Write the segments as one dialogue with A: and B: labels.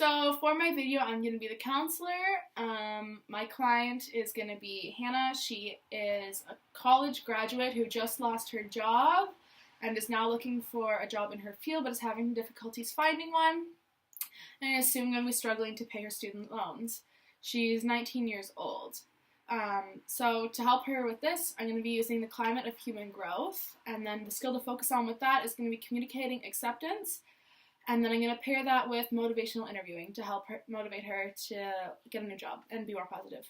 A: So for my video, I'm going to be the counselor. My client is going to be Hannah. She is a college graduate who just lost her job and is now looking for a job in her field but is having difficulties finding one and is soon going to be struggling to pay her student loans. She's 19 years old. So to help her with this, I'm going to be using the climate of human growth, and then the skill to focus on with that is going to be communicating acceptance. And then I'm going to pair that with motivational interviewing to help her motivate her to get a new job and be more positive.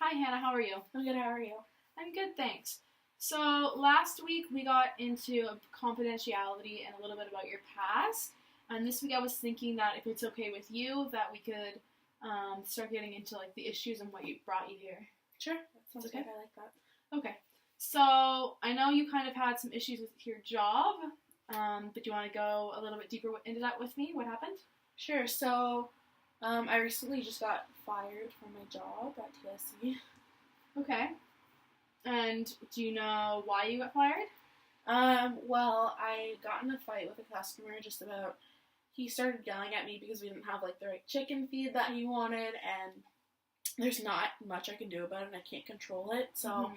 A: Hi, Hannah. How are you?
B: I'm good. How are you?
A: I'm good, thanks. So last week we got into confidentiality and a little bit about your past. And this week I was thinking that if it's okay with you, that we could start getting into like the issues and what brought you here.
B: Sure. That sounds okay. Good. I like that.
A: Okay. So I know you kind of had some issues with your job. But do you want to go a little bit deeper into that with me? What happened?
B: Sure. So, I recently just got fired from my job at TSC.
A: Okay. And do you know why you got fired?
B: Well, I got in a fight with a customer just about, he started yelling at me because we didn't have, like, the right chicken feed that he wanted, and there's not much I can do about it, and I can't control it, so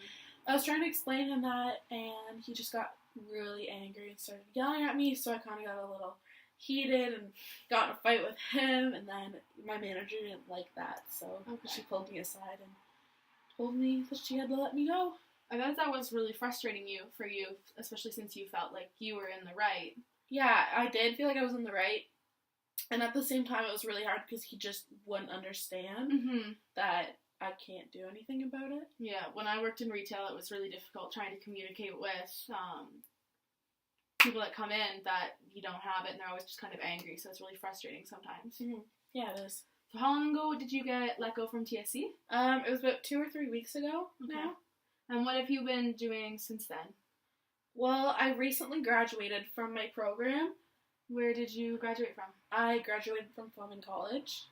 B: I was trying to explain to him that, and he just got really angry and started yelling at me, so I kind of got a little heated and got in a fight with him, and then my manager didn't like that, so she pulled me aside and told me that she had to let me go.
A: I bet that was really frustrating for you, especially since you felt like you were in the right.
B: Yeah, I did feel like I was in the right, and at the same time it was really hard because he just wouldn't understand that I can't do anything about it.
A: Yeah, when I worked in retail, it was really difficult trying to communicate with people that come in that you don't have it, and they're always just kind of angry, so it's really frustrating sometimes.
B: Yeah, it is.
A: So how long ago did you get let go from TSC?
B: It was about 2 or 3 weeks ago now.
A: And what have you been doing since then?
B: Well, I recently graduated from my program.
A: Where did you graduate from?
B: I graduated from Fleming College.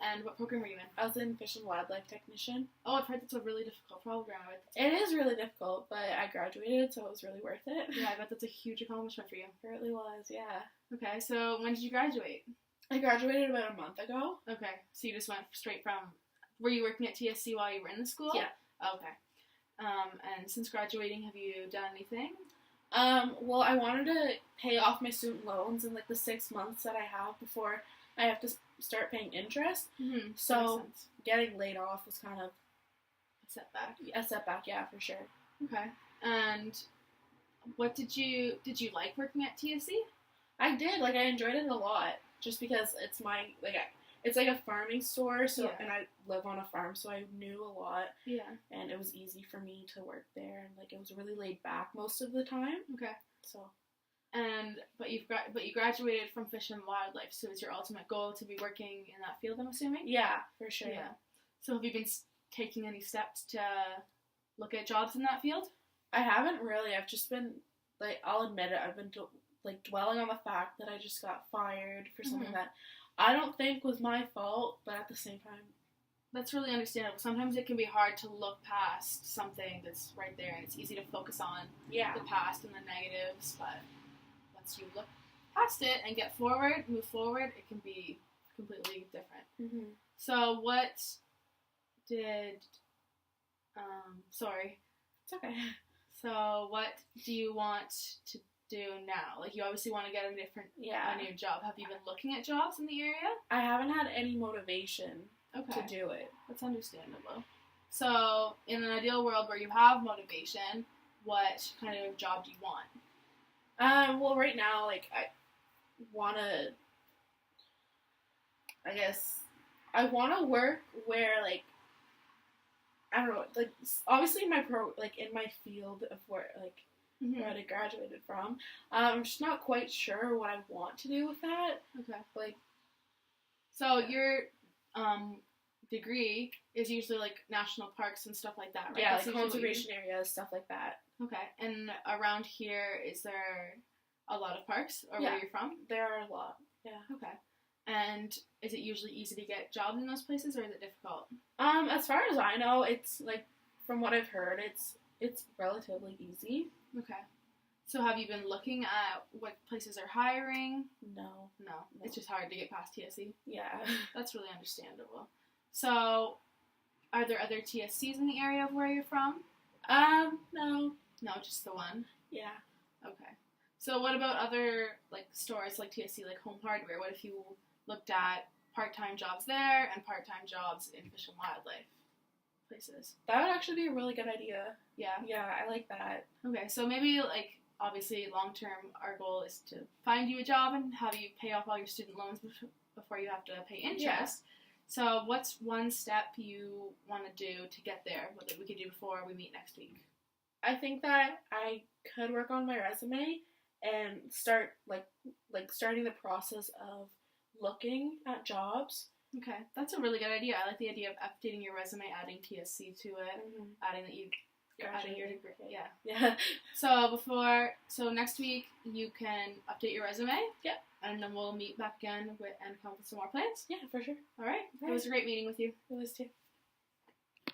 A: And what program were you in?
B: I was in Fish and Wildlife Technician.
A: Oh, I've heard that's a really difficult program.
B: It is really difficult, but I graduated, so it was really worth it.
A: Yeah, I bet that's a huge accomplishment for you.
B: It really was, yeah.
A: Okay, so when did you graduate?
B: I graduated about a month ago.
A: Okay, so you just went straight from... Were you working at TSC while you were in the school?
B: Yeah.
A: Okay. And since graduating, have you done anything?
B: Well, I wanted to pay off my student loans in, like, the 6 months that I have before I have to start paying interest. So getting laid off was kind of
A: a setback.
B: A setback, yeah, for sure.
A: Okay. And what did you like working at TSC?
B: I did. Like, I enjoyed it a lot, just because it's my it's like a farming store. So and I live on a farm, so I knew a lot. Yeah. And it was easy for me to work there, and like it was really laid back most of the time.
A: Okay.
B: So.
A: But you graduated from Fish and Wildlife, so is your ultimate goal to be working in that field, I'm assuming?
B: Yeah, for sure.
A: Yeah. So have you been taking any steps to look at jobs in that field?
B: I haven't really. I've just been, like, I'll admit it, I've been, dwelling on the fact that I just got fired for something that I don't think was my fault, but at the same time...
A: That's really understandable. Sometimes it can be hard to look past something that's right there, and it's easy to focus on the past and the negatives, but... once you look past it and move forward, it can be completely different. So what did, sorry.
B: It's okay.
A: So what do you want to do now? Like, you obviously want to get a new job. Have you been looking at jobs in the area?
B: I haven't had any motivation to do it.
A: That's understandable. So in an ideal world where you have motivation, what kind of job do you want?
B: Well, right now, like, I want to work where, like, I don't know, like, obviously in my field of work, like, where I graduated from, I'm just not quite sure what I want to do with that.
A: Okay.
B: Like,
A: so your, degree is usually, like, national parks and stuff like that, right?
B: Yeah, like conservation areas, stuff like that.
A: Okay, and around here, is there a lot of parks, or where you're from?
B: There are a lot, yeah.
A: Okay, and is it usually easy to get jobs in those places, or is it difficult?
B: As far as I know, it's, like, from what I've heard, it's relatively easy.
A: Okay, So have you been looking at what places are hiring?
B: No.
A: It's just hard to get past TSC.
B: Yeah.
A: That's really understandable. So, are there other TSCs in the area of where you're from?
B: No.
A: No, just the one?
B: Yeah.
A: Okay. So what about other, like, stores like TSC, like Home Hardware? What if you looked at part-time jobs there and part-time jobs in Fish and Wildlife places?
B: That would actually be a really good idea.
A: Yeah?
B: Yeah, I like that.
A: Okay, so maybe, like, obviously long-term our goal is to find you a job and have you pay off all your student loans before you have to pay interest.
B: Yeah.
A: So what's one step you want to do to get there, what we could do before we meet next week?
B: I think that I could work on my resume and start starting the process of looking at jobs.
A: Okay, that's a really good idea. I like the idea of updating your resume, adding TSC to it, adding that you're adding your degree. Yeah.
B: Yeah.
A: So next week you can update your resume.
B: Yep.
A: And then we'll meet back again and come up with some more plans.
B: Yeah, for sure.
A: All right. It was a great meeting with you.
B: It was too.